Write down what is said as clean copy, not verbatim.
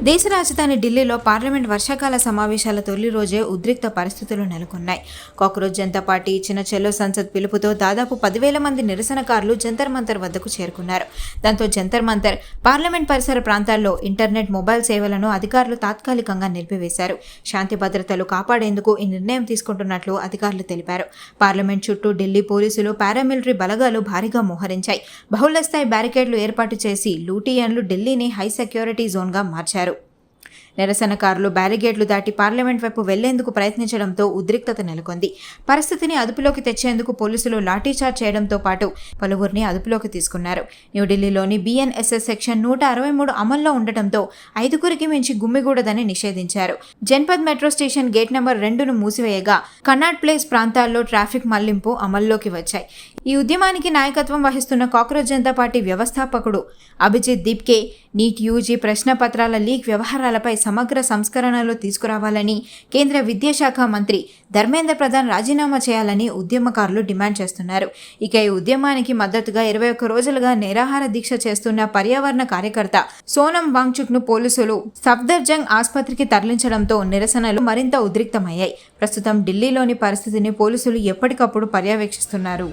దేశ రాజధాని ఢిల్లీలో పార్లమెంట్ వర్షాకాల సమావేశాల తొలి రోజే ఉద్రిక్త పరిస్థితులు నెలకొన్నాయి. కాక్రోచ్ జనతా పార్టీ ఇచ్చిన చెలో సంసద్ పిలుపుతో దాదాపు 10,000 మంది నిరసనకారులు జంతర్ మంతర్ వద్దకు చేరుకున్నారు. దాంతో జంతర్ మంతర్, పార్లమెంట్ పరిసర ప్రాంతాల్లో ఇంటర్నెట్, మొబైల్ సేవలను అధికారులు తాత్కాలికంగా నిలిపివేశారు. శాంతి భద్రతలు కాపాడేందుకు ఈ నిర్ణయం తీసుకుంటున్నట్లు అధికారులు తెలిపారు. పార్లమెంట్ చుట్టూ ఢిల్లీ పోలీసులు, పారామిలిటరీ బలగాలు భారీగా మోహరించాయి. బహుళస్థాయి బ్యారికేడ్లు ఏర్పాటు చేసి లూటియన్లు ఢిల్లీని హై సెక్యూరిటీ జోన్గా మార్చారు. నిరసనకారులు బ్యారిగేడ్లు దాటి పార్లమెంట్ వైపు వెళ్లేందుకు ప్రయత్నించడంతో ఉద్రిక్తత నెలకొంది. పరిస్థితిని అదుపులోకి తెచ్చేందుకు పోలీసులు లాఠీచార్జ్ చేయడంతో పాటు పలువురిని అదుపులోకి తీసుకున్నారు. న్యూఢిల్లీలోని BNSS సెక్షన్ 163 అమల్లో ఉండటంతో 5గురికి మించి గుమ్మిగూడదని నిషేధించారు. Janpath metro station gate number 2ను మూసివేయగా కన్నాట్ ప్లేస్ ప్రాంతాల్లో ట్రాఫిక్ మళ్లింపు అమల్లోకి వచ్చాయి. ఈ ఉద్యమానికి నాయకత్వం వహిస్తున్న కాక్రోచ్ జనతా పార్టీ వ్యవస్థాపకుడు అభిజిత్ దీప్కే నీట్ యూజీ ప్రశ్నపత్రాల లీక్ వ్యవహారాలపై సమగ్ర సంస్కరణలు తీసుకురావాలని కేంద్ర విద్యాశాఖ మంత్రి ధర్మేంద్ర ప్రధాన్ రాజీనామా చేయాలని ఉద్యమకారులు డిమాండ్ చేస్తున్నారు. ఇక ఈ ఉద్యమానికి మద్దతుగా 21 రోజులుగా నిరాహార దీక్ష చేస్తున్న పర్యావరణ కార్యకర్త సోనం వాంగ్చుక్ను పోలీసులు సఫ్దర్జంగ్ ఆసుపత్రికి తరలించడంతో నిరసనలు మరింత ఉద్రిక్తమయ్యాయి. ప్రస్తుతం ఢిల్లీలోని పరిస్థితిని పోలీసులు ఎప్పటికప్పుడు పర్యవేక్షిస్తున్నారు.